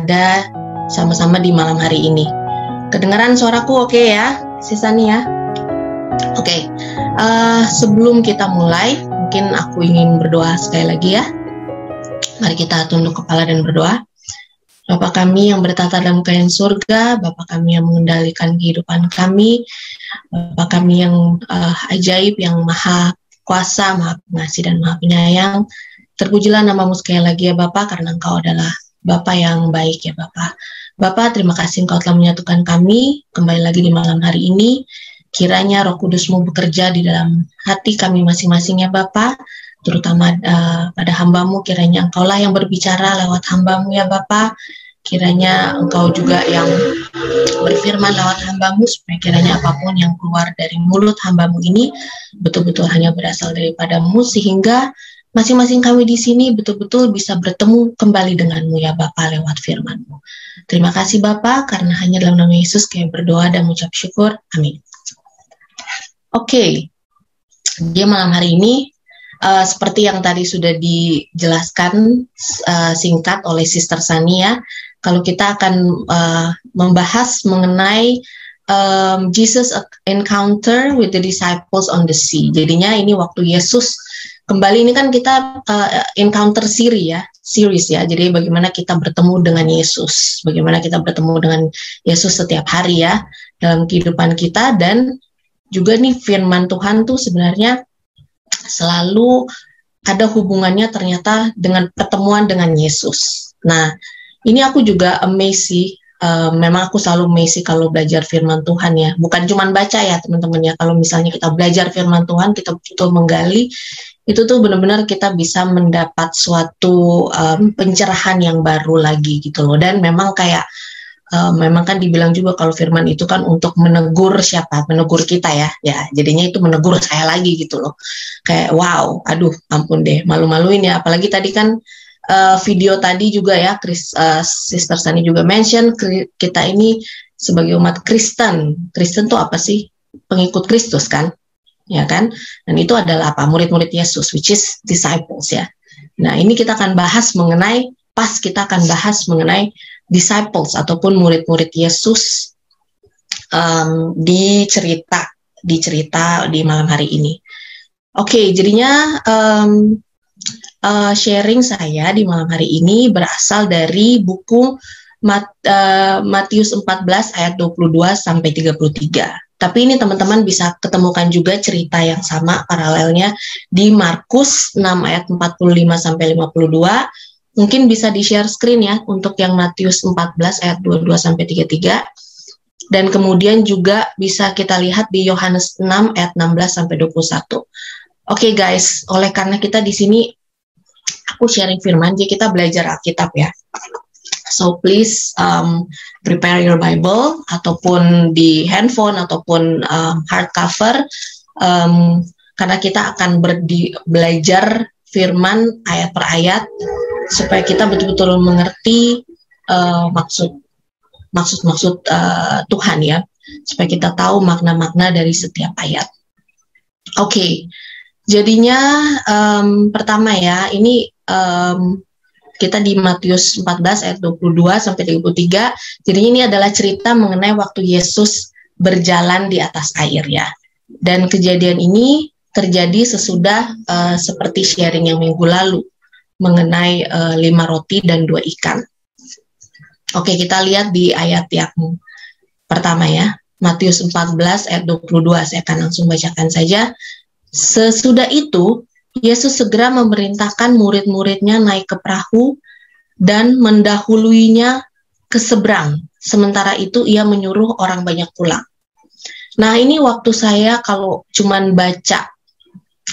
berada sama-sama di malam hari ini. Kedengaran suaraku oke ya, Sisani ya? Oke, sebelum kita mulai, mungkin aku ingin berdoa sekali lagi ya. Mari kita tunduk kepala dan berdoa. Bapa kami yang bertata dalam kerajaan surga, Bapa kami yang mengendalikan kehidupan kami, Bapa kami yang ajaib, yang maha kuasa, maha pengasih dan maha penyayang. Terpujilah namamu sekali lagi ya Bapa, karena Engkau adalah Bapa yang baik ya Bapa. Bapa, terima kasih Engkau telah menyatukan kami kembali lagi di malam hari ini. Kiranya Roh Kudus-Mu bekerja di dalam hati kami masing-masing ya Bapa, terutama pada hamba-Mu. Kiranya Engkaulah yang berbicara lewat hamba-Mu ya Bapa. Kiranya Engkau juga yang berfirman lewat hamba-Mu, supaya kiranya apapun yang keluar dari mulut hamba-Mu ini betul-betul hanya berasal daripada-Mu, sehingga masing-masing kami di sini betul-betul bisa bertemu kembali dengan-Mu ya Bapa lewat firman-Mu. Terima kasih Bapa, karena hanya dalam nama Yesus kami berdoa dan mengucap syukur. Amin. Oke, dia malam hari ini seperti yang tadi sudah dijelaskan singkat oleh Sister Sania, kalau kita akan membahas mengenai Jesus encounter with the disciples on the sea. Jadinya ini waktu Yesus kembali, ini kan kita encounter series ya. Jadi bagaimana kita bertemu dengan Yesus, bagaimana kita bertemu dengan Yesus setiap hari ya dalam kehidupan kita. Dan juga nih firman Tuhan tuh sebenarnya selalu ada hubungannya ternyata dengan pertemuan dengan Yesus. Nah, ini aku juga amazed sih. Memang aku selalu amazed sih kalau belajar firman Tuhan ya. Bukan cuma baca ya teman-teman ya. Kalau misalnya kita belajar firman Tuhan, kita betul menggali, itu tuh benar-benar kita bisa mendapat suatu pencerahan yang baru lagi gitu loh. Dan memang kayak memang kan dibilang juga kalau firman itu kan untuk menegur siapa? Menegur kita ya. Ya, jadinya itu menegur saya lagi gitu loh. Kayak wow, aduh ampun deh, malu-maluin ya. Apalagi tadi kan video tadi juga ya, Sister Sani juga mention kita ini sebagai umat Kristen. Kristen tuh apa sih? Pengikut Kristus kan? Ya kan? Dan itu adalah apa? Murid-murid Yesus, which is disciples ya. Nah, ini kita akan bahas mengenai disciples ataupun murid-murid Yesus di cerita di malam hari ini. Oke, jadinya sharing saya di malam hari ini berasal dari buku Matius 14 ayat 22 sampai 33. Tapi ini teman-teman bisa ketemukan juga cerita yang sama paralelnya di Markus 6 ayat 45 sampai 52. Mungkin bisa di-share screen ya untuk yang Matius 14 ayat 22 sampai 33. Dan kemudian juga bisa kita lihat di Yohanes 6 ayat 16 sampai 21. Oke guys, oleh karena kita di sini aku sharing firman, jadi kita belajar Alkitab ya. So please prepare your Bible ataupun di handphone ataupun hardcover, karena kita akan belajar firman ayat per ayat supaya kita betul-betul mengerti maksud Tuhan ya, supaya kita tahu makna-makna dari setiap ayat. Oke, jadinya pertama ya, ini kita di Matius 14 ayat 22 sampai 33. Jadinya ini adalah cerita mengenai waktu Yesus berjalan di atas air ya. Dan kejadian ini terjadi sesudah seperti sharing yang minggu lalu mengenai 5 roti dan 2 ikan. Oke, kita lihat di ayat yang pertama ya. Matius 14 ayat 22, saya akan langsung bacakan saja. Sesudah itu, Yesus segera memerintahkan murid-muridnya naik ke perahu dan mendahuluinya ke seberang. Sementara itu ia menyuruh orang banyak pulang. Nah, ini waktu saya kalau cuman baca,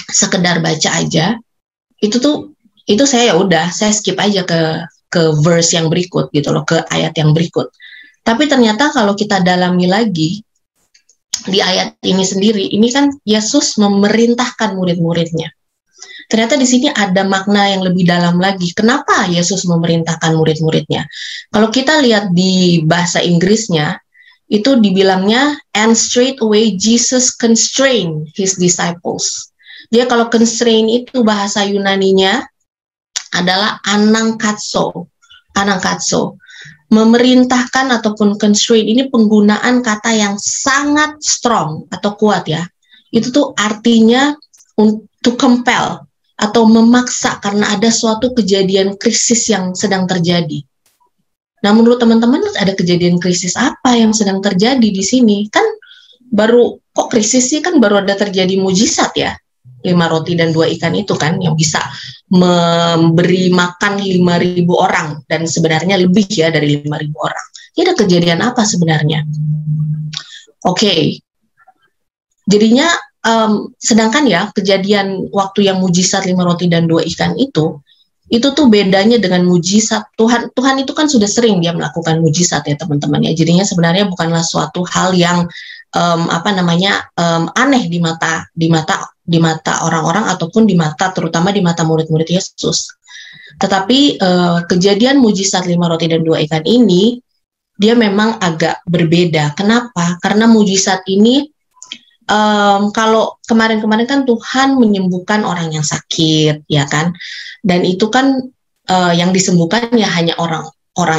sekedar baca aja, itu saya ya udah, saya skip aja ke verse yang berikut gitu loh, ke ayat yang berikut. Tapi ternyata kalau kita dalami lagi di ayat ini sendiri, ini kan Yesus memerintahkan murid-muridnya. Ternyata di sini ada makna yang lebih dalam lagi. Kenapa Yesus memerintahkan murid-muridnya? Kalau kita lihat di bahasa Inggrisnya, itu dibilangnya, and straight away Jesus constrained his disciples. Jadi kalau constrain itu bahasa Yunaninya adalah anangkatso. memerintahkan ataupun constraint, ini penggunaan kata yang sangat strong atau kuat ya. Itu tuh artinya to compel atau memaksa karena ada suatu kejadian krisis yang sedang terjadi. Nah, menurut teman-teman ada kejadian krisis apa yang sedang terjadi di sini? Kan baru, kok krisis sih, kan baru ada terjadi mujizat ya. 5 roti dan 2 ikan itu kan yang bisa memberi makan 5.000 orang, dan sebenarnya lebih ya dari 5.000 orang. Ini ada kejadian apa sebenarnya? Oke. Jadinya sedangkan ya kejadian waktu yang mujizat 5 roti dan 2 ikan itu tuh bedanya dengan mujizat Tuhan. Tuhan itu kan sudah sering dia melakukan mujizat ya teman-teman ya. Jadinya sebenarnya bukanlah suatu hal yang aneh di mata orang-orang ataupun terutama di mata murid-murid Yesus. Tetapi kejadian mujizat 5 roti dan 2 ikan ini dia memang agak berbeda. Kenapa? Karena mujizat ini kalau kemarin-kemarin kan Tuhan menyembuhkan orang yang sakit, ya kan? Dan itu kan yang disembuhkan ya hanya orang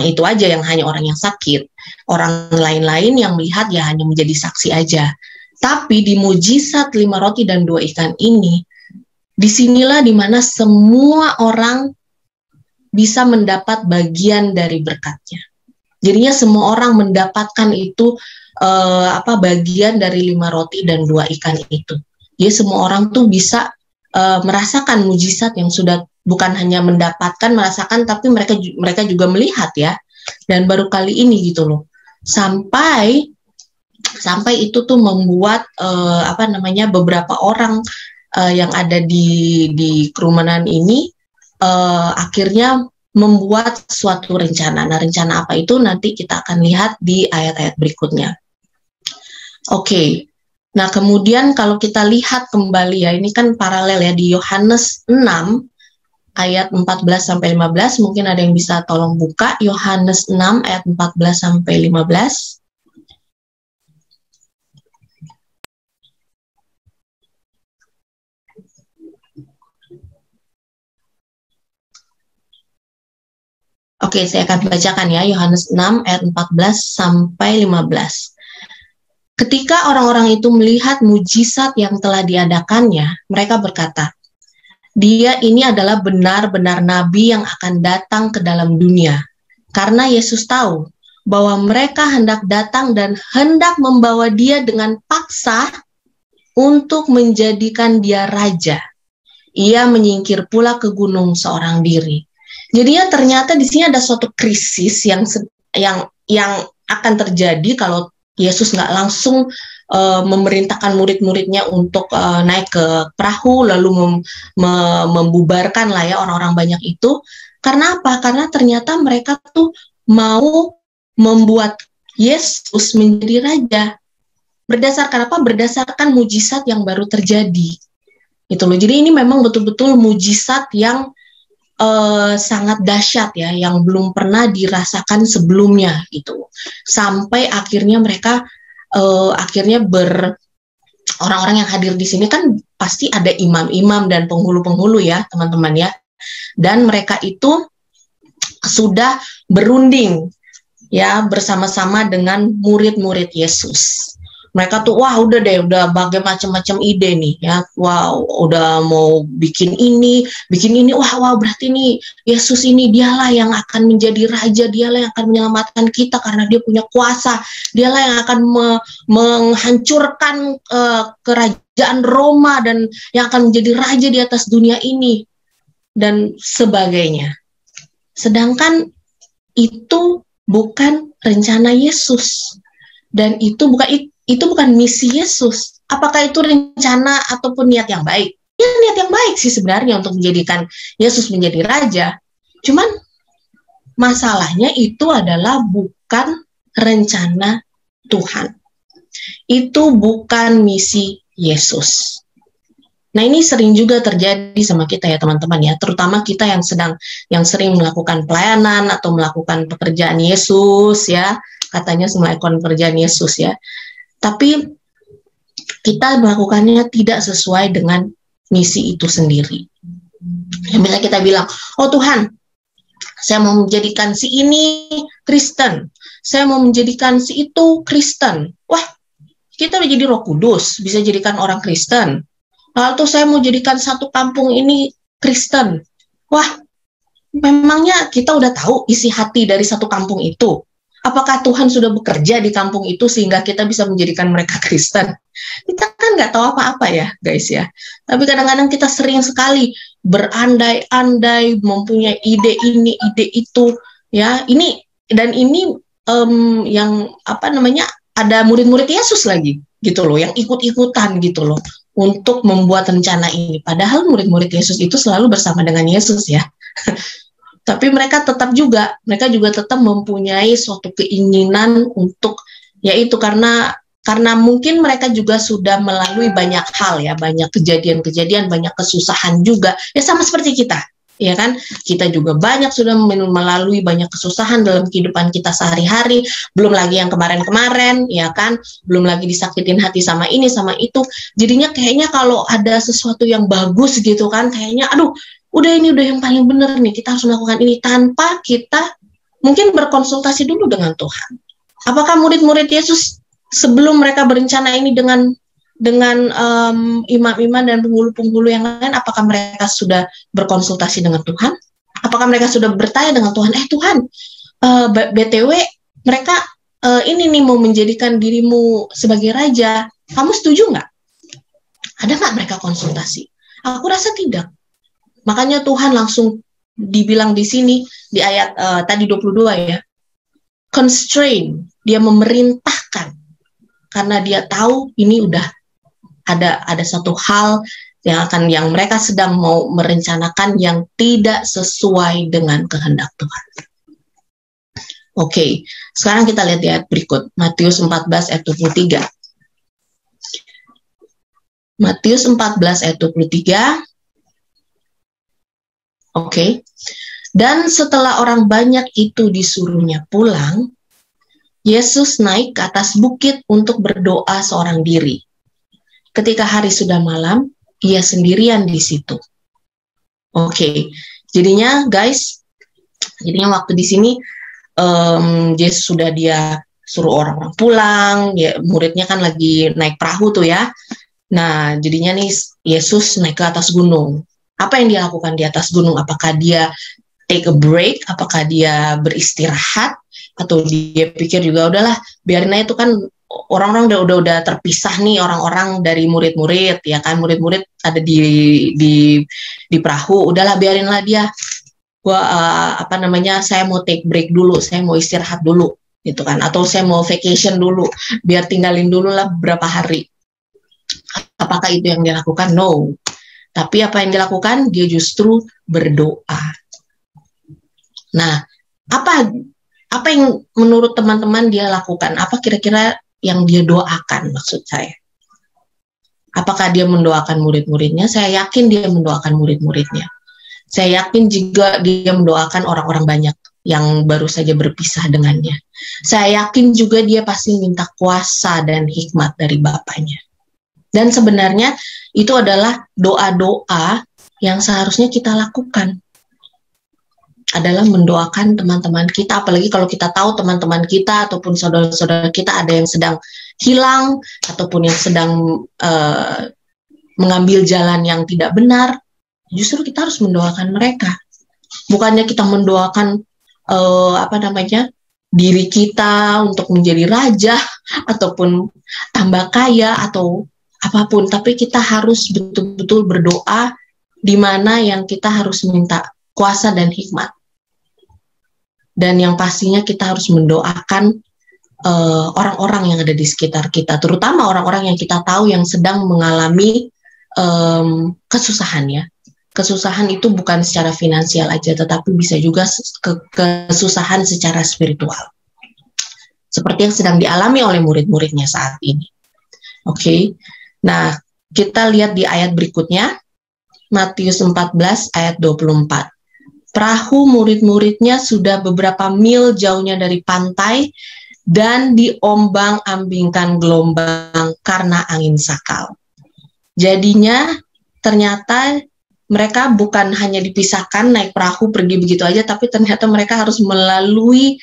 itu aja, yang hanya orang yang sakit. Orang lain-lain yang melihat ya hanya menjadi saksi aja. Tapi di mujizat 5 roti dan 2 ikan ini, disinilah dimana semua orang bisa mendapat bagian dari berkatnya. Jadinya semua orang mendapatkan itu bagian dari 5 roti dan 2 ikan itu. Jadi semua orang tuh bisa merasakan mujizat yang sudah bukan hanya mendapatkan, merasakan, tapi mereka juga melihat ya. Dan baru kali ini gitu loh. Sampai itu tuh membuat beberapa orang yang ada di kerumunan ini akhirnya membuat suatu rencana. Nah, rencana apa itu nanti kita akan lihat di ayat-ayat berikutnya. Oke. Nah, kemudian kalau kita lihat kembali ya, ini kan paralel ya di Yohanes 6 ayat 14 sampai 15, mungkin ada yang bisa tolong buka Yohanes 6 ayat 14 sampai 15. Oke, saya akan bacakan ya, Yohanes 6 ayat 14 sampai 15. Ketika orang-orang itu melihat mujizat yang telah diadakannya, mereka berkata, "Dia ini adalah benar-benar nabi yang akan datang ke dalam dunia." Karena Yesus tahu bahwa mereka hendak datang dan hendak membawa dia dengan paksa untuk menjadikan dia raja. Ia menyingkir pula ke gunung seorang diri. Jadinya ternyata di sini ada suatu krisis yang akan terjadi kalau Yesus nggak langsung memerintahkan murid-muridnya untuk naik ke perahu lalu membubarkan lah ya orang-orang banyak itu. Karena apa? Karena ternyata mereka tuh mau membuat Yesus menjadi raja. Berdasarkan apa? Berdasarkan mujizat yang baru terjadi. Itu loh. Jadi ini memang betul-betul mujizat yang sangat dahsyat ya, yang belum pernah dirasakan sebelumnya gitu. Sampai akhirnya mereka orang-orang yang hadir di sini kan pasti ada imam-imam dan penghulu-penghulu ya teman-teman ya. Dan mereka itu sudah berunding ya bersama-sama dengan murid-murid Yesus. Mereka tuh wah udah bagai macam-macam ide nih ya, wow udah mau bikin ini, wah berarti nih Yesus ini dialah yang akan menjadi raja, dialah yang akan menyelamatkan kita karena dia punya kuasa, dialah yang akan menghancurkan kerajaan Roma dan yang akan menjadi raja di atas dunia ini dan sebagainya. Sedangkan itu bukan rencana Yesus dan itu bukan misi Yesus. Apakah itu rencana ataupun niat yang baik? Ya niat yang baik sih sebenarnya untuk menjadikan Yesus menjadi raja. Cuman masalahnya itu adalah bukan rencana Tuhan. Itu bukan misi Yesus. Nah ini sering juga terjadi sama kita ya teman-teman ya. Terutama kita yang sering melakukan pelayanan atau melakukan pekerjaan Yesus ya. Katanya melakukan pekerjaan Yesus ya. Tapi kita melakukannya tidak sesuai dengan misi itu sendiri. Misalnya kita bilang, oh Tuhan, Saya mau menjadikan si ini Kristen. Saya mau menjadikan si itu Kristen. Wah, kita udah jadi Roh Kudus, bisa jadikan orang Kristen. Lalu saya mau jadikan satu kampung ini Kristen. Wah, memangnya kita udah tahu isi hati dari satu kampung itu? Apakah Tuhan sudah bekerja di kampung itu sehingga kita bisa menjadikan mereka Kristen? Kita kan nggak tahu apa-apa ya, guys ya. Tapi kadang-kadang kita sering sekali berandai-andai, mempunyai ide ini, ide itu, ya. Ini yang apa namanya? Ada murid-murid Yesus lagi, gitu loh, yang ikut-ikutan gitu loh, untuk membuat rencana ini. Padahal murid-murid Yesus itu selalu bersama dengan Yesus ya. Tapi mereka juga tetap mempunyai suatu keinginan untuk, yaitu karena mungkin mereka juga sudah melalui banyak hal ya, banyak kejadian-kejadian, banyak kesusahan juga, ya sama seperti kita, ya kan? Kita juga banyak sudah melalui banyak kesusahan dalam kehidupan kita sehari-hari, belum lagi yang kemarin-kemarin, ya kan? Belum lagi disakitin hati sama ini, sama itu. Jadinya kayaknya kalau ada sesuatu yang bagus gitu kan, kayaknya aduh, udah yang paling benar nih, kita harus melakukan ini, tanpa kita mungkin berkonsultasi dulu dengan Tuhan. Apakah murid-murid Yesus sebelum mereka berencana ini dengan imam-imam dan penghulu-penghulu yang lain, apakah mereka sudah berkonsultasi dengan Tuhan? Apakah mereka sudah bertanya dengan Tuhan, Tuhan, BTW mereka ini nih mau menjadikan dirimu sebagai raja, kamu setuju nggak? Ada nggak mereka konsultasi? Aku rasa tidak. Makanya Tuhan langsung dibilang di sini, di ayat tadi 22 ya, constrain, dia memerintahkan, karena dia tahu ini udah ada satu hal yang mereka sedang mau merencanakan yang tidak sesuai dengan kehendak Tuhan. Oke, sekarang kita lihat di ayat berikut, Matius 14 ayat 23. Matius 14 ayat 23. Oke. Dan setelah orang banyak itu disuruhnya pulang, Yesus naik ke atas bukit untuk berdoa seorang diri. Ketika hari sudah malam, ia sendirian di situ. Oke. Jadinya waktu di sini Yesus sudah dia suruh orang-orang pulang, ya muridnya kan lagi naik perahu tuh ya. Nah, jadinya nih Yesus naik ke atas gunung. Apa yang dia lakukan di atas gunung? Apakah dia take a break? Apakah dia beristirahat? Atau dia pikir juga udahlah, biarin aja, itu kan orang-orang udah terpisah nih, orang-orang dari murid-murid, ya kan, murid-murid ada di perahu, udahlah biarinlah dia. Saya mau take break dulu, saya mau istirahat dulu, gitu kan, atau saya mau vacation dulu, biar tinggalin dulu lah beberapa hari. Apakah itu yang dia lakukan? No. Tapi apa yang dilakukan? Dia justru berdoa. Nah, apa yang menurut teman-teman dia lakukan? Apa kira-kira yang dia doakan, maksud saya? Apakah dia mendoakan murid-muridnya? Saya yakin dia mendoakan murid-muridnya. Saya yakin juga dia mendoakan orang-orang banyak yang baru saja berpisah dengannya. Saya yakin juga dia pasti minta kuasa dan hikmat dari Bapaknya. Dan sebenarnya itu adalah doa-doa yang seharusnya kita lakukan. Adalah mendoakan teman-teman kita, apalagi kalau kita tahu teman-teman kita ataupun saudara-saudara kita ada yang sedang hilang, ataupun yang sedang mengambil jalan yang tidak benar. Justru kita harus mendoakan mereka. Bukannya kita mendoakan diri kita untuk menjadi raja, ataupun tambah kaya, atau apapun, tapi kita harus betul-betul berdoa, di mana yang kita harus minta kuasa dan hikmat. Dan yang pastinya kita harus mendoakan orang-orang yang ada di sekitar kita, terutama orang-orang yang kita tahu yang sedang mengalami kesusahan ya. Kesusahan itu bukan secara finansial aja, tetapi bisa juga kesusahan secara spiritual. Seperti yang sedang dialami oleh murid-muridnya saat ini. Oke. Nah, kita lihat di ayat berikutnya, Matius 14 ayat 24. Perahu murid-muridnya sudah beberapa mil jauhnya dari pantai dan diombang-ambingkan gelombang karena angin sakal. Jadinya ternyata mereka bukan hanya dipisahkan naik perahu pergi begitu aja, tapi ternyata mereka harus melalui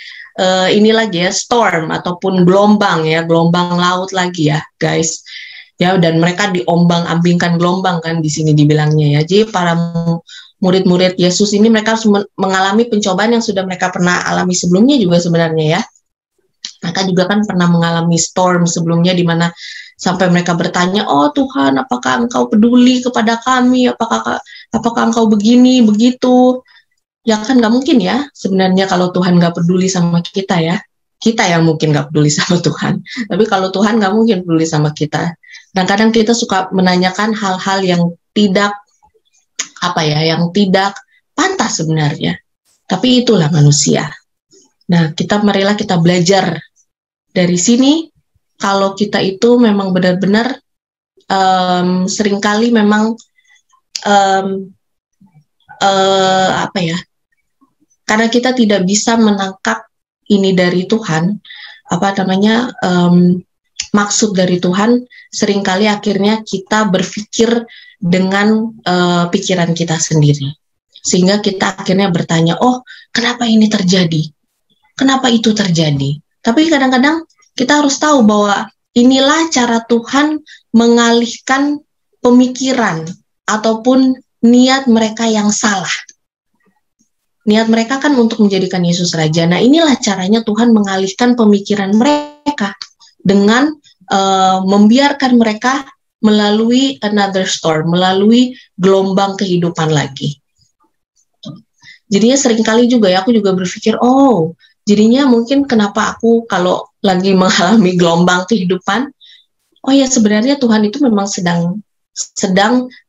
ini lagi ya, storm ataupun gelombang ya, gelombang laut lagi ya guys ya, dan mereka diombang-ambingkan gelombang kan di sini dibilangnya ya. Jadi para murid-murid Yesus ini mereka harus mengalami pencobaan yang sudah mereka pernah alami sebelumnya juga sebenarnya ya. Mereka juga kan pernah mengalami storm sebelumnya di mana sampai mereka bertanya, oh Tuhan, apakah Engkau peduli kepada kami? Apakah Engkau begini, begitu? Ya kan nggak mungkin ya sebenarnya kalau Tuhan nggak peduli sama kita ya. Kita yang mungkin nggak peduli sama Tuhan. Tapi kalau Tuhan nggak mungkin peduli sama kita. Dan kadang kita suka menanyakan hal-hal yang tidak yang tidak pantas sebenarnya. Tapi itulah manusia. Nah, marilah kita belajar dari sini. Kalau kita itu memang benar-benar seringkali memang karena kita tidak bisa menangkap ini dari Tuhan, maksud dari Tuhan, seringkali akhirnya kita berpikir dengan pikiran kita sendiri. Sehingga kita akhirnya bertanya, oh kenapa ini terjadi? Kenapa itu terjadi? Tapi kadang-kadang kita harus tahu bahwa inilah cara Tuhan mengalihkan pemikiran ataupun niat mereka yang salah. Niat mereka kan untuk menjadikan Yesus Raja. Nah, inilah caranya Tuhan mengalihkan pemikiran mereka dengan membiarkan mereka melalui another storm, melalui gelombang kehidupan lagi. Jadinya seringkali juga ya, aku juga berpikir, oh, jadinya mungkin kenapa aku kalau lagi mengalami gelombang kehidupan, oh ya sebenarnya Tuhan itu memang sedang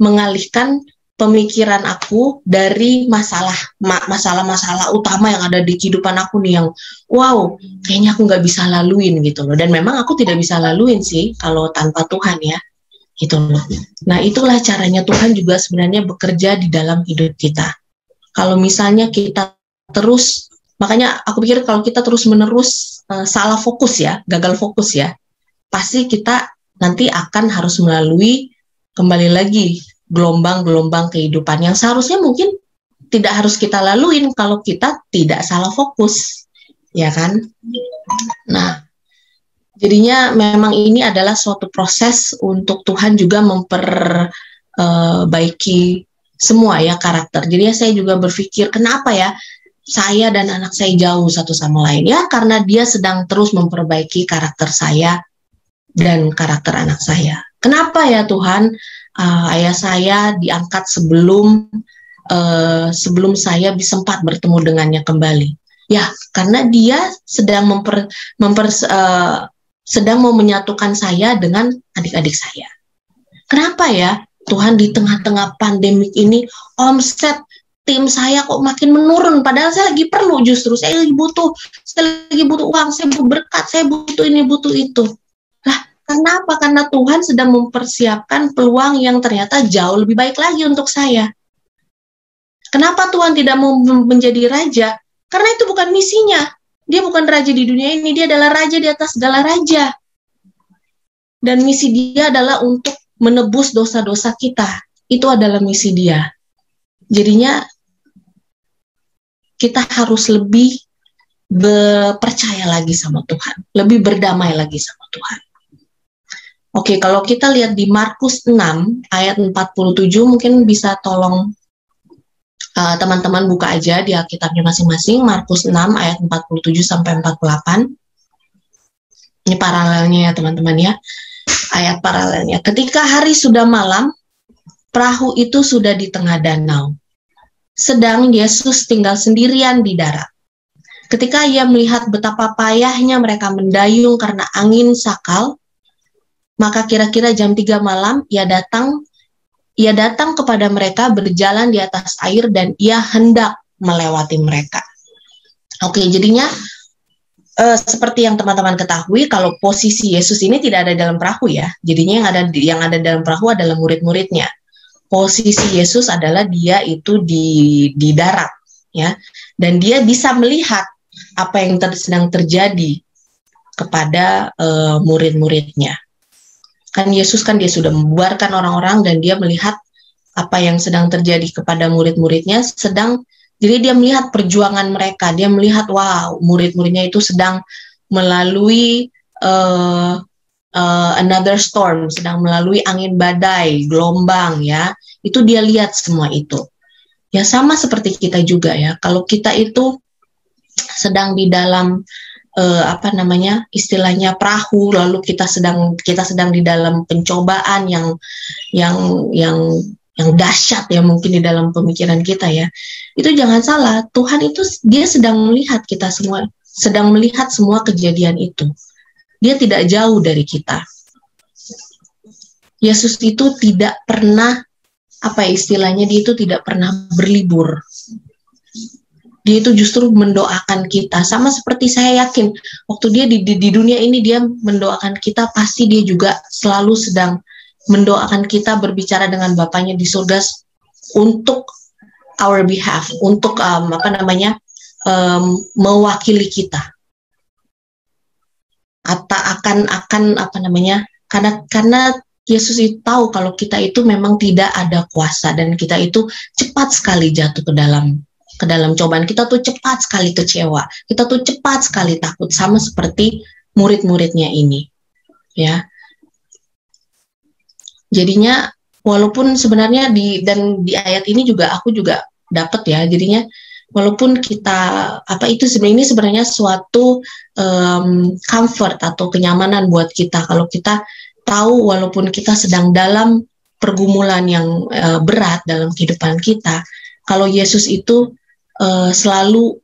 mengalihkan pemikiran aku dari masalah-masalah utama yang ada di kehidupan aku nih, yang wow, kayaknya aku nggak bisa laluin gitu loh. Dan memang aku tidak bisa laluin sih kalau tanpa Tuhan ya, gitu loh. Nah, itulah caranya Tuhan juga sebenarnya bekerja di dalam hidup kita. Kalau misalnya kita terus, makanya aku pikir kalau kita terus-menerus salah fokus ya, gagal fokus ya, pasti kita nanti akan harus melalui kembali lagi gelombang-gelombang kehidupan yang seharusnya mungkin tidak harus kita laluin kalau kita tidak salah fokus, ya kan? Nah, jadinya memang ini adalah suatu proses untuk Tuhan juga memperbaiki semua ya karakter. Jadi saya juga berpikir kenapa ya saya dan anak saya jauh satu sama lain ya, karena dia sedang terus memperbaiki karakter saya dan karakter anak saya. Kenapa ya Tuhan, ayah saya diangkat sebelum saya sempat bertemu dengannya kembali. Ya, karena dia sedang sedang mau menyatukan saya dengan adik-adik saya. Kenapa ya Tuhan di tengah-tengah pandemik ini omset tim saya kok makin menurun, padahal saya lagi perlu, justru saya lagi butuh uang, saya butuh berkat, saya butuh ini, butuh itu. Lah, kenapa? Karena Tuhan sedang mempersiapkan peluang yang ternyata jauh lebih baik lagi untuk saya. Kenapa Tuhan tidak mau menjadi raja? Karena itu bukan misinya. Dia bukan raja di dunia ini, dia adalah raja di atas segala raja. Dan misi dia adalah untuk menebus dosa-dosa kita. Itu adalah misi dia. Jadinya kita harus lebih percaya lagi sama Tuhan, lebih berdamai lagi sama Tuhan. Oke, kalau kita lihat di Markus 6 ayat 47, mungkin bisa tolong teman-teman buka aja di Alkitabnya masing-masing, Markus 6 ayat 47 sampai 48. Ini paralelnya ya teman-teman ya. Ayat paralelnya. Ketika hari sudah malam, perahu itu sudah di tengah danau. Sedang Yesus tinggal sendirian di darat. Ketika ia melihat betapa payahnya mereka mendayung karena angin sakal, maka kira-kira jam 3 malam ia datang kepada mereka berjalan di atas air dan ia hendak melewati mereka. Oke, jadinya seperti yang teman-teman ketahui, kalau posisi Yesus ini tidak ada dalam perahu ya. Jadinya yang ada dalam perahu adalah murid-muridnya. Posisi Yesus adalah dia itu di darat ya, dan dia bisa melihat apa yang sedang terjadi kepada murid-muridnya. Kan Yesus kan dia sudah membuarkan orang-orang dan dia melihat apa yang sedang terjadi kepada murid-muridnya, jadi dia melihat perjuangan mereka, dia melihat wow, murid-muridnya itu sedang melalui another storm, sedang melalui angin badai, gelombang ya, itu dia lihat semua itu. Ya sama seperti kita juga ya, kalau kita itu sedang di dalam istilahnya perahu, lalu kita sedang di dalam pencobaan yang dahsyat ya mungkin di dalam pemikiran kita ya. Itu jangan salah, Tuhan itu dia sedang melihat kita semua, sedang melihat semua kejadian itu. Dia tidak jauh dari kita. Yesus itu tidak pernah dia itu tidak pernah berlibur. Dia itu justru mendoakan kita. Sama seperti saya yakin, waktu dia di dunia ini, dia mendoakan kita, pasti dia juga selalu sedang mendoakan kita, berbicara dengan Bapaknya di surga untuk our behalf, untuk mewakili kita. Karena Yesus itu tahu kalau kita itu memang tidak ada kuasa, dan kita itu cepat sekali jatuh ke dalam cobaan. Kita tuh cepat sekali kecewa, kita tuh cepat sekali takut, sama seperti murid-muridnya ini ya. Jadinya walaupun sebenarnya di ayat ini juga aku juga dapat ya, jadinya walaupun kita ini sebenarnya suatu comfort atau kenyamanan buat kita, kalau kita tahu walaupun kita sedang dalam pergumulan yang berat dalam kehidupan kita, kalau Yesus itu selalu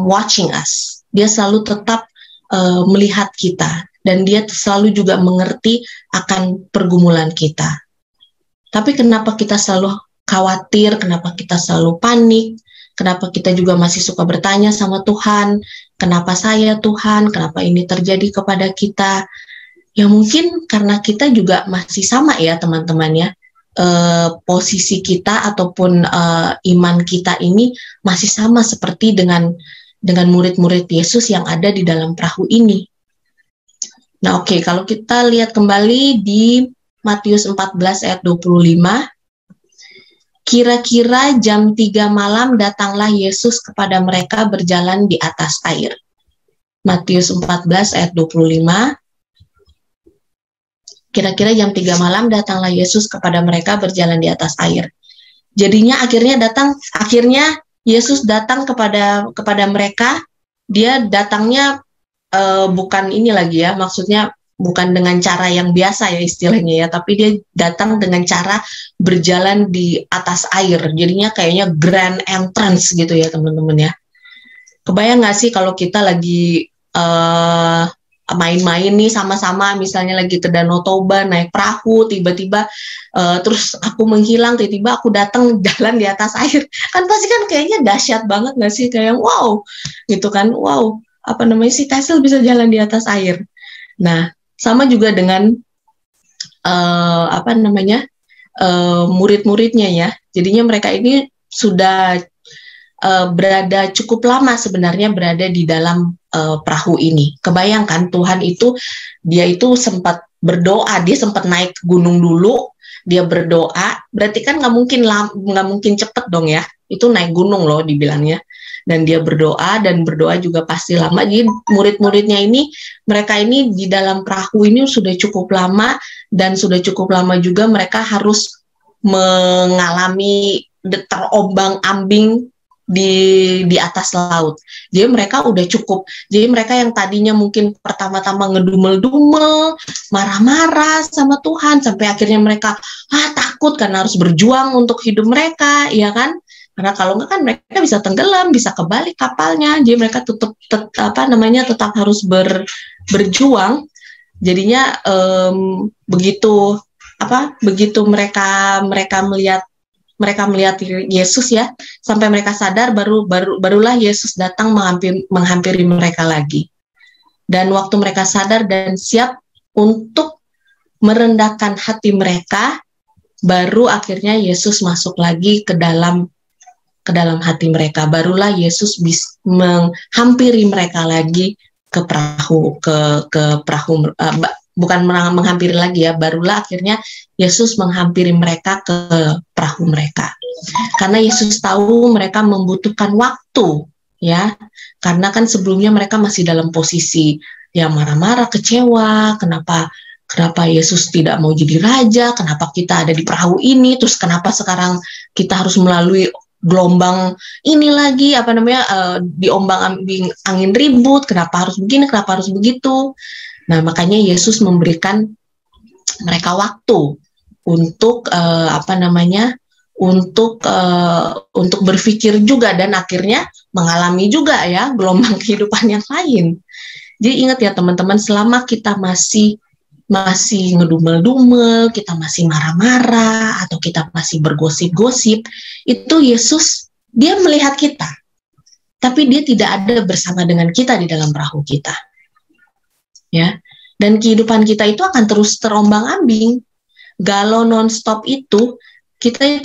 watching us. Dia selalu tetap melihat kita, dan dia selalu juga mengerti akan pergumulan kita. Tapi kenapa kita selalu khawatir, kenapa kita selalu panik, kenapa kita juga masih suka bertanya sama Tuhan, kenapa saya Tuhan, kenapa ini terjadi kepada kita? Ya mungkin karena kita juga masih sama ya teman-teman ya. Posisi kita ataupun iman kita ini masih sama seperti dengan murid-murid Yesus yang ada di dalam perahu ini. Nah oke, kalau kita lihat kembali di Matius 14 ayat 25, kira-kira jam 3 malam datanglah Yesus kepada mereka berjalan di atas air. Matius 14 ayat 25. Kira-kira jam 3 malam datanglah Yesus kepada mereka berjalan di atas air. Jadinya akhirnya Yesus datang kepada mereka. Dia datangnya bukan ini lagi ya, maksudnya bukan dengan cara yang biasa ya istilahnya ya, tapi dia datang dengan cara berjalan di atas air. Jadinya kayaknya grand entrance gitu ya teman-teman ya. Kebayang nggak sih kalau kita lagi main-main nih sama-sama, misalnya lagi ke Danau Toba naik perahu, tiba-tiba terus aku menghilang, tiba-tiba aku datang jalan di atas air, kan pasti kan kayaknya dahsyat banget nggak sih, kayak wow gitu kan, wow si Tasil bisa jalan di atas air. Nah sama juga dengan murid-muridnya ya, jadinya mereka ini sudah berada cukup lama sebenarnya berada di dalam perahu ini. Kebayangkan Tuhan itu, dia itu sempat berdoa, dia sempat naik gunung dulu, dia berdoa, berarti kan nggak mungkin cepet dong ya, itu naik gunung loh dibilangnya, dan dia berdoa juga pasti lama. Jadi murid-muridnya ini, mereka ini di dalam perahu ini sudah cukup lama, dan sudah cukup lama juga mereka harus mengalami terombang-ambing di atas laut. Jadi mereka udah cukup. Jadi mereka yang tadinya mungkin pertama-tama ngedumel-dumel, marah-marah sama Tuhan, sampai akhirnya mereka takut karena harus berjuang untuk hidup mereka, ya kan? Karena kalau enggak kan mereka bisa tenggelam, bisa kebalik kapalnya. Jadi mereka tetap harus berjuang. Jadinya begitu mereka melihat Yesus ya, sampai mereka sadar, barulah Yesus datang menghampiri mereka lagi. Dan waktu mereka sadar dan siap untuk merendahkan hati mereka, baru akhirnya Yesus masuk lagi ke dalam hati mereka. Barulah Yesus menghampiri mereka lagi ke perahu bukan menghampiri lagi ya, barulah akhirnya Yesus menghampiri mereka ke perahu mereka. Karena Yesus tahu mereka membutuhkan waktu, ya. Karena kan sebelumnya mereka masih dalam posisi yang marah-marah, kecewa, kenapa Yesus tidak mau jadi raja, kenapa kita ada di perahu ini, terus kenapa sekarang kita harus melalui gelombang ini lagi, diombang-ambing angin ribut, kenapa harus begini, kenapa harus begitu. Nah, makanya Yesus memberikan mereka waktu untuk untuk berpikir juga, dan akhirnya mengalami juga ya gelombang kehidupan yang lain. Jadi ingat ya teman-teman, selama kita masih ngedumel-dumel, kita masih marah-marah, atau kita masih bergosip-gosip, itu Yesus, dia melihat kita, tapi dia tidak ada bersama dengan kita di dalam perahu kita. Ya, dan kehidupan kita itu akan terus terombang-ambing, galau nonstop itu, kita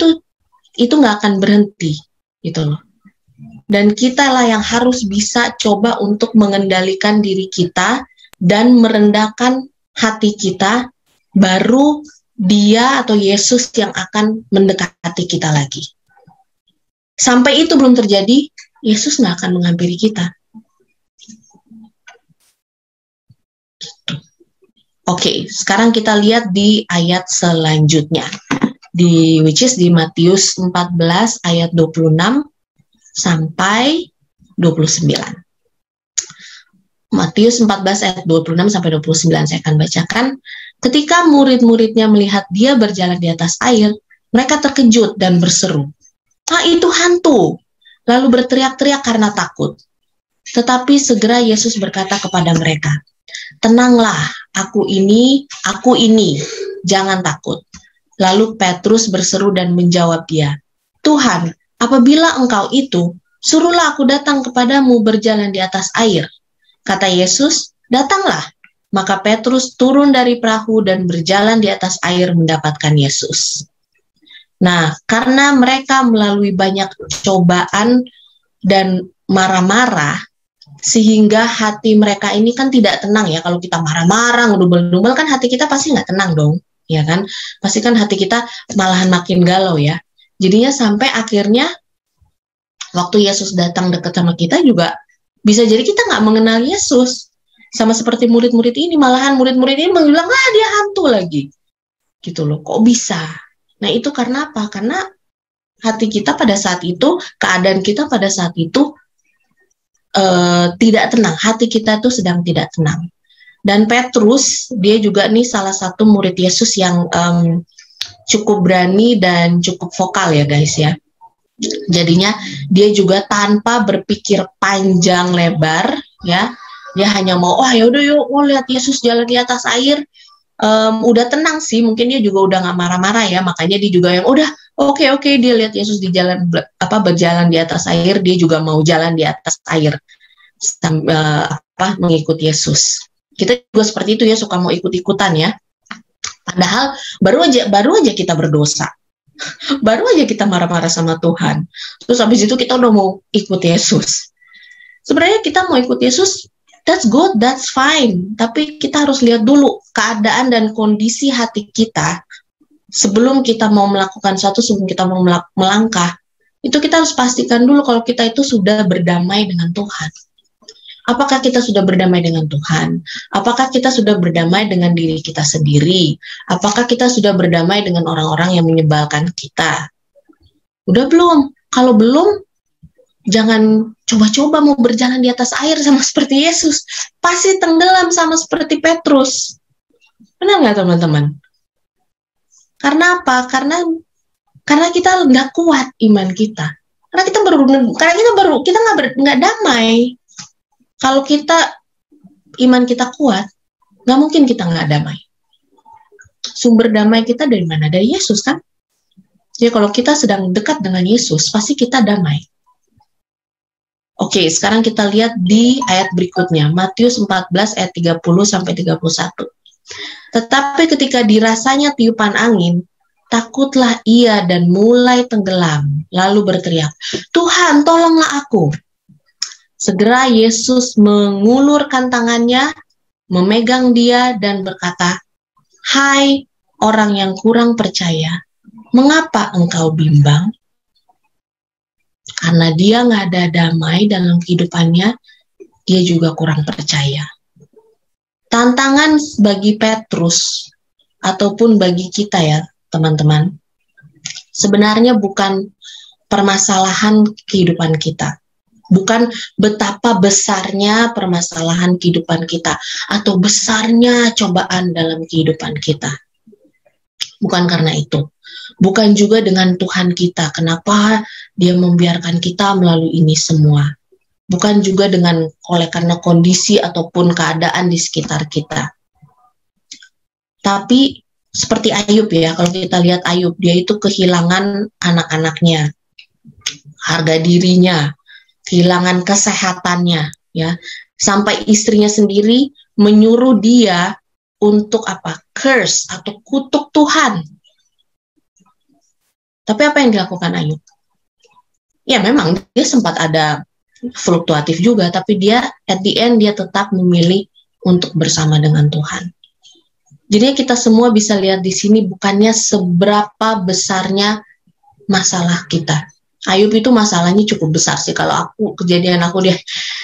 itu nggak akan berhenti, gitu loh. Dan kita lah yang harus bisa coba untuk mengendalikan diri kita dan merendahkan hati kita, baru dia atau Yesus yang akan mendekati kita lagi. Sampai itu belum terjadi, Yesus nggak akan menghampiri kita. Oke, sekarang kita lihat di ayat selanjutnya. Which is di Matius 14 ayat 26 sampai 29. Matius 14 ayat 26 sampai 29 saya akan bacakan. Ketika murid-muridnya melihat dia berjalan di atas air, mereka terkejut dan berseru, "Ah, itu hantu!" Lalu berteriak-teriak karena takut. Tetapi segera Yesus berkata kepada mereka, "Tenanglah, aku ini, jangan takut." Lalu Petrus berseru dan menjawab dia, "Tuhan, apabila engkau itu, suruhlah aku datang kepadamu berjalan di atas air." Kata Yesus, "Datanglah." Maka Petrus turun dari perahu dan berjalan di atas air mendapatkan Yesus. Nah, karena mereka melalui banyak cobaan dan marah-marah, sehingga hati mereka ini kan tidak tenang ya. Kalau kita marah-marah, ngedumel-dumel, kan hati kita pasti nggak tenang dong, ya kan? Pasti kan hati kita malahan makin galau ya. Jadinya sampai akhirnya waktu Yesus datang dekat sama kita juga bisa jadi kita nggak mengenal Yesus. Sama seperti murid-murid ini, malahan murid-murid ini bilang, dia hantu lagi. Gitu loh, kok bisa? Nah, itu karena apa? Karena hati kita pada saat itu, keadaan kita pada saat itu tidak tenang. Hati kita itu sedang tidak tenang. Dan Petrus, dia juga nih salah satu murid Yesus yang cukup berani dan cukup vokal ya guys ya. Jadinya dia juga tanpa berpikir panjang lebar ya, dia hanya mau, yaudah yuk, lihat Yesus jalan di atas air. Udah tenang sih, mungkin dia juga udah nggak marah-marah ya, makanya dia juga yang udah oke, dia lihat Yesus di jalan berjalan di atas air, dia juga mau jalan di atas air mengikut Yesus. Kita juga seperti itu ya, suka mau ikut-ikutan ya. Padahal baru aja kita berdosa. Baru aja kita marah-marah sama Tuhan. Terus habis itu kita udah mau ikut Yesus. Sebenarnya kita mau ikut Yesus, that's good, that's fine. Tapi kita harus lihat dulu keadaan dan kondisi hati kita sebelum kita mau melakukan sesuatu, sebelum kita mau melangkah. Itu kita harus pastikan dulu kalau kita itu sudah berdamai dengan Tuhan. Apakah kita sudah berdamai dengan Tuhan? Apakah kita sudah berdamai dengan diri kita sendiri? Apakah kita sudah berdamai dengan orang-orang yang menyebalkan kita? Udah belum? Kalau belum, jangan coba-coba mau berjalan di atas air sama seperti Yesus. Pasti tenggelam sama seperti Petrus. Benar nggak teman-teman? Karena apa? Karena kita nggak kuat iman kita. Karena kita nggak damai. Kalau iman kita kuat, nggak mungkin kita nggak damai. Sumber damai kita dari mana? Dari Yesus kan? Jadi kalau kita sedang dekat dengan Yesus, pasti kita damai. Oke, sekarang kita lihat di ayat berikutnya, Matius 14 ayat 30 sampai 31. Tetapi ketika dirasanya tiupan angin, takutlah ia dan mulai tenggelam, lalu berteriak, "Tuhan, tolonglah aku." Segera Yesus mengulurkan tangannya memegang dia dan berkata, "Hai orang yang kurang percaya, mengapa engkau bimbang?" Karena dia nggak ada damai dalam kehidupannya, dia juga kurang percaya. Tantangan bagi Petrus, ataupun bagi kita ya teman-teman, sebenarnya bukan permasalahan kehidupan kita. Bukan betapa besarnya permasalahan kehidupan kita, atau besarnya cobaan dalam kehidupan kita. Bukan karena itu. Bukan juga dengan Tuhan kita, kenapa dia membiarkan kita melalui ini semua. Bukan juga karena kondisi ataupun keadaan di sekitar kita. Tapi seperti Ayub ya, kalau kita lihat Ayub, dia itu kehilangan anak-anaknya, harga dirinya, kehilangan kesehatannya, ya, sampai istrinya sendiri menyuruh dia untuk curse atau kutuk Tuhan. Tapi apa yang dilakukan Ayub? Ya memang dia sempat ada fluktuatif juga, tapi dia at the end dia tetap memilih untuk bersama dengan Tuhan. Jadi kita semua bisa lihat di sini bukannya seberapa besarnya masalah kita. Ayub itu masalahnya cukup besar sih, kalau kejadian aku dia.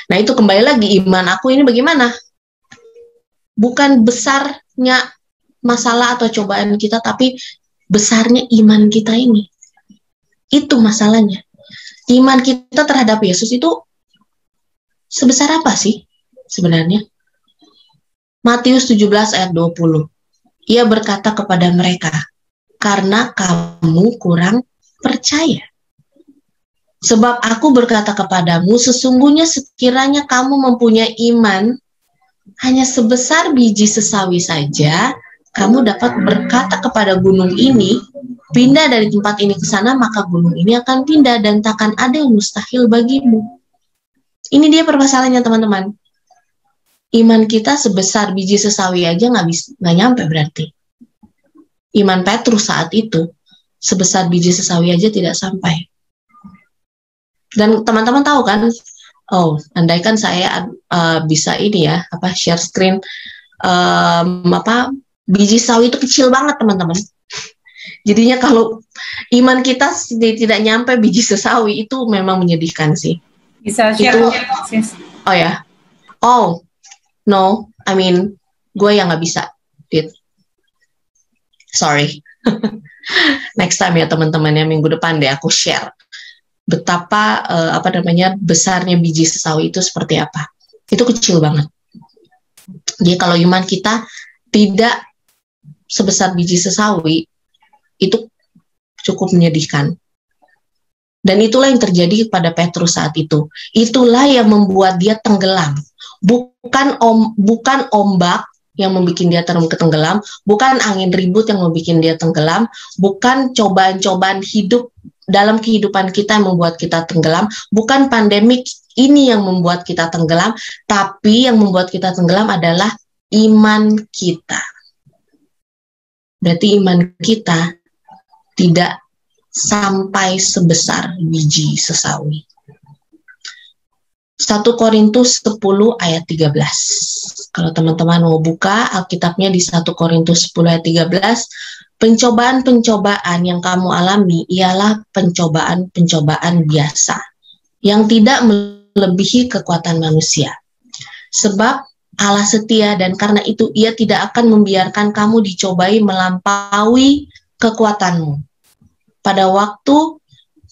Nah itu kembali lagi, iman aku ini bagaimana? Bukan besarnya masalah atau cobaan kita, tapi besarnya iman kita ini. Itu masalahnya. Iman kita terhadap Yesus itu sebesar apa sih sebenarnya? Matius 17 ayat 20. Ia berkata kepada mereka, "Karena kamu kurang percaya. Sebab aku berkata kepadamu, sesungguhnya sekiranya kamu mempunyai iman hanya sebesar biji sesawi saja, kamu dapat berkata kepada gunung ini, pindah dari tempat ini ke sana, maka gunung ini akan pindah dan takkan ada yang mustahil bagimu." Ini dia permasalahannya teman-teman. Iman kita sebesar biji sesawi aja nggak nyampe berarti. Iman Petrus saat itu sebesar biji sesawi aja tidak sampai. Dan teman-teman tahu kan, andaikan saya bisa ini ya, share screen, biji sawi itu kecil banget teman-teman. Jadinya kalau iman kita tidak nyampe biji sesawi, itu memang menyedihkan sih. Bisa share itu, sis. Oh ya, no, gue yang nggak bisa, sorry. Next time ya teman-teman, ya minggu depan deh aku share betapa besarnya biji sesawi itu seperti apa. Itu kecil banget. Jadi kalau iman kita tidak sebesar biji sesawi, itu cukup menyedihkan. Dan itulah yang terjadi kepada Petrus saat itu. Itulah yang membuat dia tenggelam. Bukan ombak yang membuat dia tenggelam, bukan angin ribut yang membuat dia tenggelam, bukan cobaan-cobaan hidup dalam kehidupan kita yang membuat kita tenggelam, bukan pandemik ini yang membuat kita tenggelam, tapi yang membuat kita tenggelam adalah iman kita. Berarti iman kita tidak sampai sebesar biji sesawi. 1 Korintus 10 ayat 13. Kalau teman-teman mau buka Alkitabnya di 1 Korintus 10 ayat 13, pencobaan-pencobaan yang kamu alami ialah pencobaan-pencobaan biasa, yang tidak melebihi kekuatan manusia. Sebab Allah setia dan karena itu Ia tidak akan membiarkan kamu dicobai melampaui kekuatanmu. Pada waktu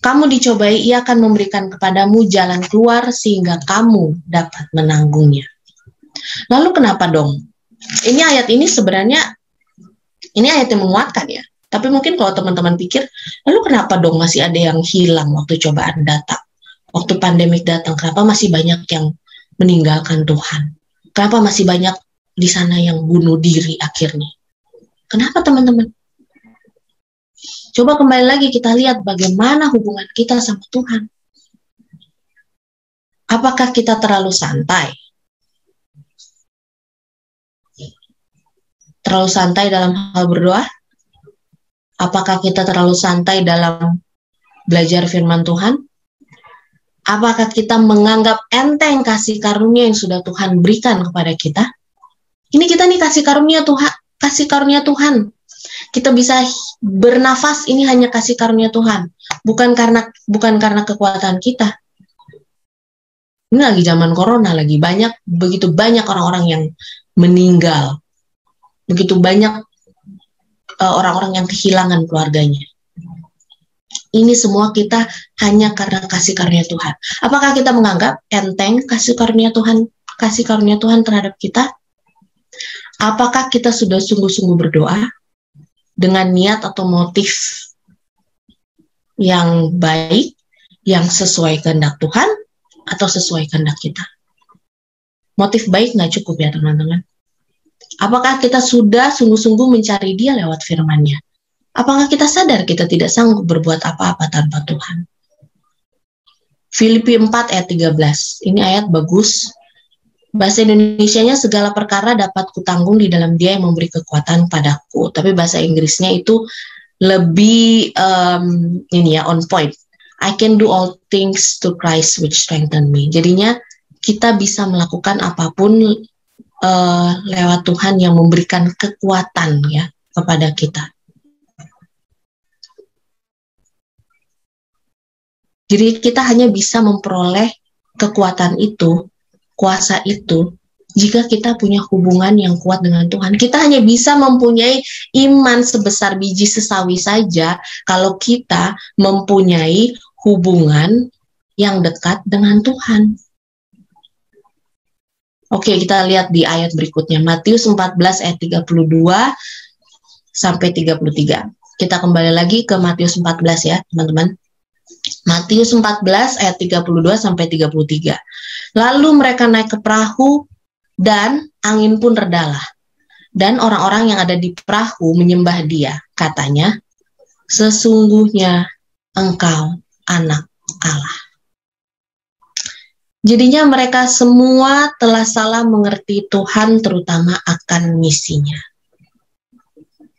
kamu dicobai, Ia akan memberikan kepadamu jalan keluar sehingga kamu dapat menanggungnya. Lalu kenapa dong? Ini ayat ini sebenarnya, ini ayat yang menguatkan ya. Tapi mungkin kalau teman-teman pikir, lalu kenapa dong masih ada yang hilang waktu cobaan datang? Waktu pandemik datang, kenapa masih banyak yang meninggalkan Tuhan? Kenapa masih banyak di sana yang bunuh diri akhirnya? Kenapa teman-teman? Coba kembali lagi kita lihat bagaimana hubungan kita sama Tuhan. Apakah kita terlalu santai? Terlalu santai dalam hal berdoa? Apakah kita terlalu santai dalam belajar firman Tuhan? Apakah kita menganggap enteng kasih karunia yang sudah Tuhan berikan kepada kita? Ini kita nih kasih karunia Tuhan. Kita bisa bernafas, ini hanya kasih karunia Tuhan, bukan karena kekuatan kita. Ini lagi zaman corona, begitu banyak orang-orang yang meninggal, begitu banyak orang-orang yang kehilangan keluarganya. Ini semua kita hanya karena kasih karunia Tuhan. Apakah kita menganggap enteng kasih karunia Tuhan terhadap kita? Apakah kita sudah sungguh-sungguh berdoa dengan niat atau motif yang baik, yang sesuai kehendak Tuhan, atau sesuai kehendak kita? Motif baik nggak cukup ya teman-teman. Apakah kita sudah sungguh-sungguh mencari Dia lewat firman-Nya? Apakah kita sadar kita tidak sanggup berbuat apa-apa tanpa Tuhan? Filipi 4 ayat 13. Ini ayat bagus. Bahasa Indonesianya, segala perkara dapat kutanggung di dalam Dia yang memberi kekuatan padaku. Tapi bahasa Inggrisnya itu lebih on point. I can do all things to Christ which strengthen me. Jadinya kita bisa melakukan apapun lewat Tuhan yang memberikan kekuatan ya kepada kita. Jadi kita hanya bisa memperoleh kekuatan itu, kuasa itu, jika kita punya hubungan yang kuat dengan Tuhan. Kita hanya bisa mempunyai iman sebesar biji sesawi saja kalau kita mempunyai hubungan yang dekat dengan Tuhan. Oke, kita lihat di ayat berikutnya. Matius 14 ayat 32 sampai 33. Kita kembali lagi ke Matius 14 ya, teman-teman. Matius 14 ayat 32 sampai 33. Lalu mereka naik ke perahu dan angin pun redalah. Dan orang-orang yang ada di perahu menyembah Dia. Katanya, sesungguhnya Engkau Anak Allah. Jadinya mereka semua telah salah mengerti Tuhan, terutama akan misinya.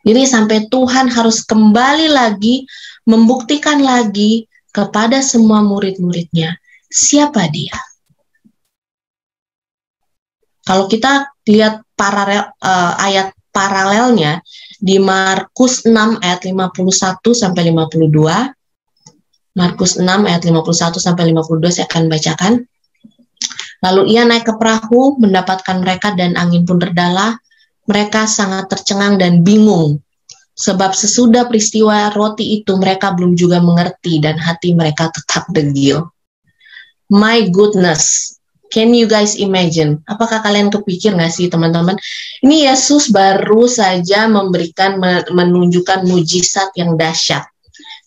Jadi sampai Tuhan harus kembali lagi, membuktikan lagi kepada semua murid-muridnya, siapa Dia. Kalau kita lihat ayat paralelnya di Markus 6 ayat 51 sampai 52. Markus 6 ayat 51 sampai 52 saya akan bacakan. Lalu ia naik ke perahu, mendapatkan mereka dan angin pun redalah. Mereka sangat tercengang dan bingung. Sebab sesudah peristiwa roti itu mereka belum juga mengerti dan hati mereka tetap degil. My goodness, can you guys imagine? Apakah kalian kepikir nggak sih teman-teman? Ini Yesus baru saja menunjukkan mujizat yang dahsyat.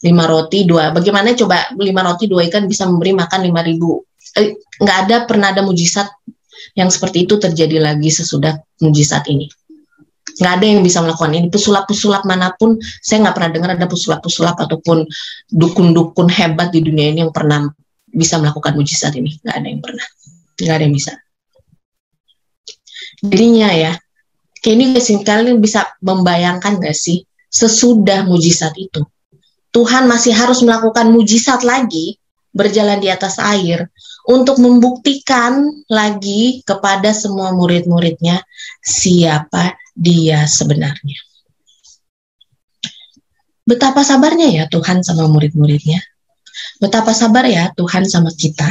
5 roti 2. Bagaimana coba 5 roti 2 ikan bisa memberi makan 5.000? Nggak pernah ada mujizat yang seperti itu terjadi lagi sesudah mujizat ini. Nggak ada yang bisa melakukan ini. Pesulap-pesulap manapun, saya nggak pernah dengar ada pesulap-pesulap ataupun dukun-dukun hebat di dunia ini yang pernah bisa melakukan mujizat ini. Nggak ada yang pernah. Nggak ada yang bisa. Jadinya ya, kayak ini kalian bisa membayangkan nggak sih, sesudah mujizat itu, Tuhan masih harus melakukan mujizat lagi, berjalan di atas air, untuk membuktikan lagi kepada semua murid-muridnya siapa Dia sebenarnya. Betapa sabarnya ya Tuhan sama murid-muridnya. Betapa sabar ya Tuhan sama kita.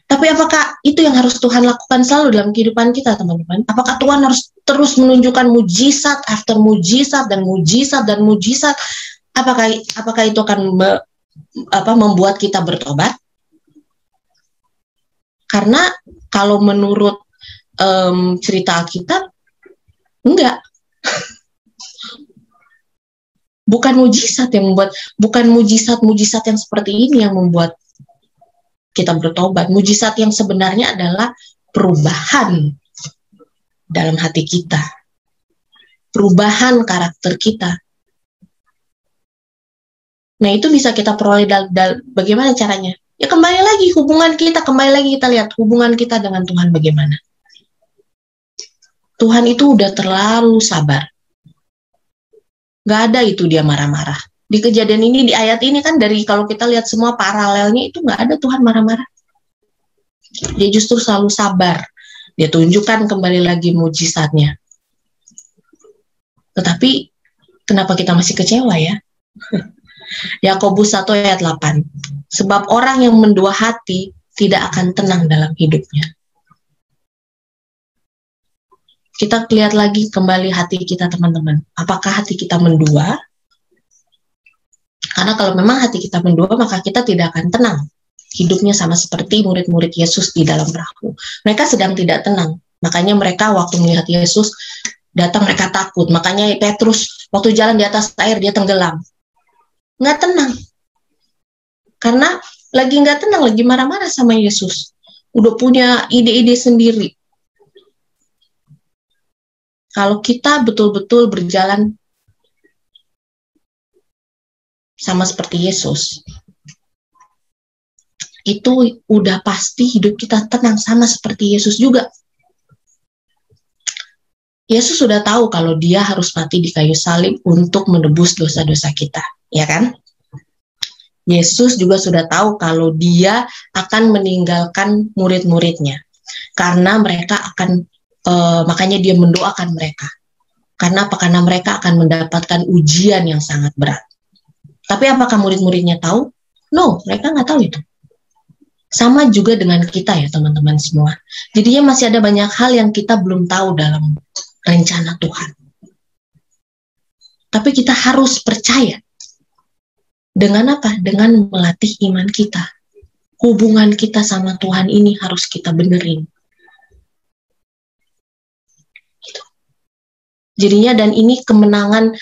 Tapi apakah itu yang harus Tuhan lakukan selalu dalam kehidupan kita, teman-teman? Apakah Tuhan harus terus menunjukkan mujizat after mujizat dan mujizat dan mujizat? Apakah itu akan membuat kita bertobat? Karena kalau menurut cerita Alkitab, enggak. Bukan mujizat yang membuat, bukan mujizat-mujizat yang seperti ini yang membuat kita bertobat. Mujizat yang sebenarnya adalah perubahan dalam hati kita. Perubahan karakter kita. Nah, itu bisa kita peroleh bagaimana caranya? Ya kembali lagi hubungan kita, kembali lagi kita lihat hubungan kita dengan Tuhan bagaimana. Tuhan itu udah terlalu sabar. Gak ada itu dia marah-marah. Di kejadian ini, di ayat ini kan dari kalau kita lihat semua paralelnya itu gak ada Tuhan marah-marah. Dia justru selalu sabar. Dia tunjukkan kembali lagi mujizatnya. Tetapi kenapa kita masih kecewa ya? Yakobus 1 ayat 8. Sebab orang yang mendua hati tidak akan tenang dalam hidupnya. Kita lihat lagi kembali hati kita, teman-teman. Apakah hati kita mendua? Karena kalau memang hati kita mendua, maka kita tidak akan tenang. Hidupnya sama seperti murid-murid Yesus di dalam perahu. Mereka sedang tidak tenang. Makanya mereka waktu melihat Yesus datang, mereka takut. Makanya Petrus waktu jalan di atas air, dia tenggelam. Nggak tenang. Karena lagi nggak tenang, lagi marah-marah sama Yesus. Udah punya ide-ide sendiri. Kalau kita betul-betul berjalan sama seperti Yesus, itu udah pasti hidup kita tenang sama seperti Yesus juga. Yesus sudah tahu kalau dia harus mati di kayu salib untuk menebus dosa-dosa kita, ya kan? Yesus juga sudah tahu kalau dia akan meninggalkan murid-muridnya, karena mereka akan makanya dia mendoakan mereka. Karena apa? Karena mereka akan mendapatkan ujian yang sangat berat. Tapi apakah murid-muridnya tahu? No, mereka nggak tahu itu. Sama juga dengan kita ya teman-teman semua. Jadinya masih ada banyak hal yang kita belum tahu dalam rencana Tuhan. Tapi kita harus percaya. Dengan apa? Dengan melatih iman kita. Hubungan kita sama Tuhan ini harus kita benerin. Jadinya, dan ini kemenangan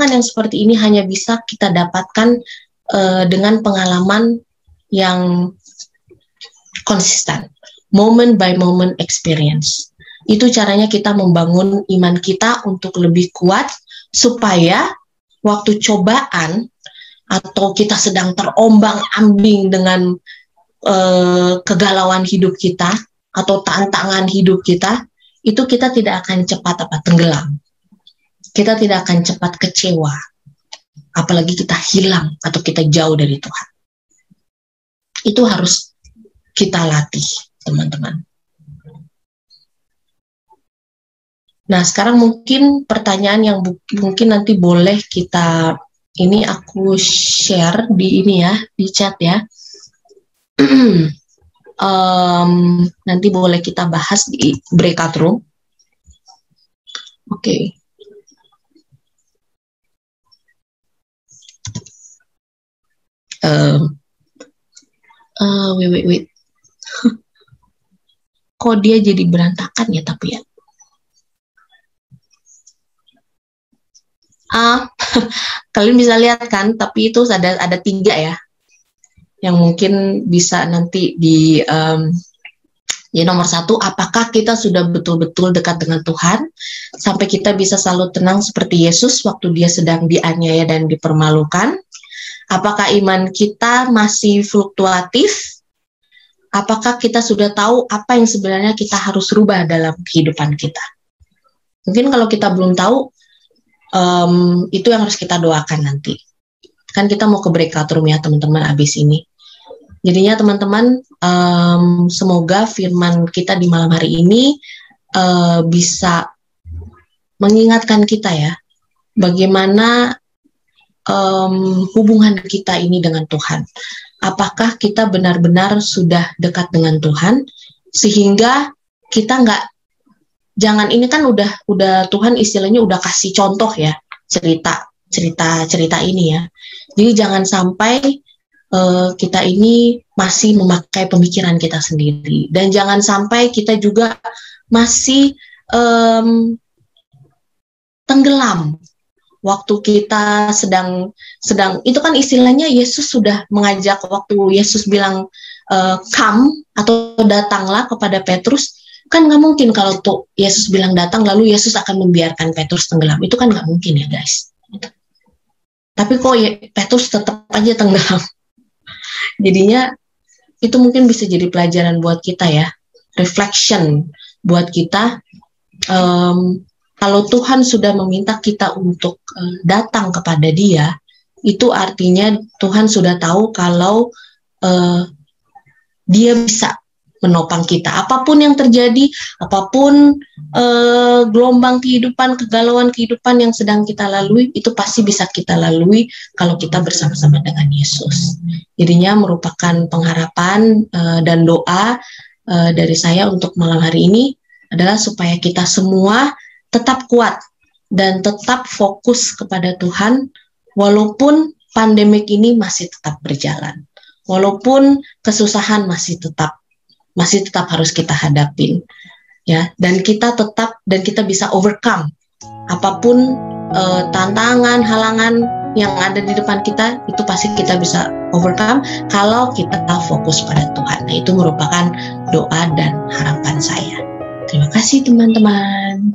yang seperti ini hanya bisa kita dapatkan dengan pengalaman yang konsisten, moment by moment experience. Itu caranya kita membangun iman kita untuk lebih kuat, supaya waktu cobaan atau kita sedang terombang-ambing dengan kegalauan hidup kita atau tantangan hidup kita, itu kita tidak akan cepat tenggelam. Kita tidak akan cepat kecewa, apalagi kita hilang atau kita jauh dari Tuhan. Itu harus kita latih, teman-teman. Nah, sekarang mungkin pertanyaan yang mungkin nanti boleh kita, ini aku share di ini ya, di chat ya. Nanti boleh kita bahas di breakout room. Oke. Wait. Kok dia jadi berantakan ya tapi ya? Kalian bisa lihat kan? Tapi itu ada 3 ya, yang mungkin bisa nanti di ya, nomor 1, apakah kita sudah betul-betul dekat dengan Tuhan sampai kita bisa selalu tenang seperti Yesus waktu dia sedang dianiaya dan dipermalukan? Apakah iman kita masih fluktuatif? Apakah kita sudah tahu apa yang sebenarnya kita harus rubah dalam kehidupan kita? Mungkin kalau kita belum tahu, itu yang harus kita doakan nanti. Kan kita mau ke breakout room ya teman-teman abis ini. Jadinya teman-teman, semoga firman kita di malam hari ini bisa mengingatkan kita ya, bagaimana hubungan kita ini dengan Tuhan. Apakah kita benar-benar sudah dekat dengan Tuhan sehingga kita jangan, ini kan udah Tuhan istilahnya udah kasih contoh ya, cerita ini ya. Jadi jangan sampai kita ini masih memakai pemikiran kita sendiri, dan jangan sampai kita juga masih tenggelam waktu kita sedang itu kan istilahnya Yesus sudah mengajak, waktu Yesus bilang come atau datanglah kepada Petrus, kan nggak mungkin kalau tuh Yesus bilang datang lalu Yesus akan membiarkan Petrus tenggelam, itu kan nggak mungkin ya guys. Tapi kok ya, Petrus tetap aja tenggelam. Jadinya itu mungkin bisa jadi pelajaran buat kita ya, reflection buat kita. Kalau Tuhan sudah meminta kita untuk datang kepada Dia, itu artinya Tuhan sudah tahu kalau Dia bisa menopang kita. Apapun yang terjadi, apapun gelombang kehidupan, kegalauan kehidupan yang sedang kita lalui, itu pasti bisa kita lalui kalau kita bersama-sama dengan Yesus. Jadinya merupakan pengharapan dan doa dari saya untuk malam hari ini adalah supaya kita semua tetap kuat dan tetap fokus kepada Tuhan, walaupun pandemik ini masih tetap berjalan, walaupun kesusahan masih tetap harus kita hadapin, ya. Dan kita bisa overcome apapun tantangan, halangan yang ada di depan kita, itu pasti kita bisa overcome kalau kita fokus pada Tuhan. Nah, itu merupakan doa dan harapan saya. Terima kasih teman-teman.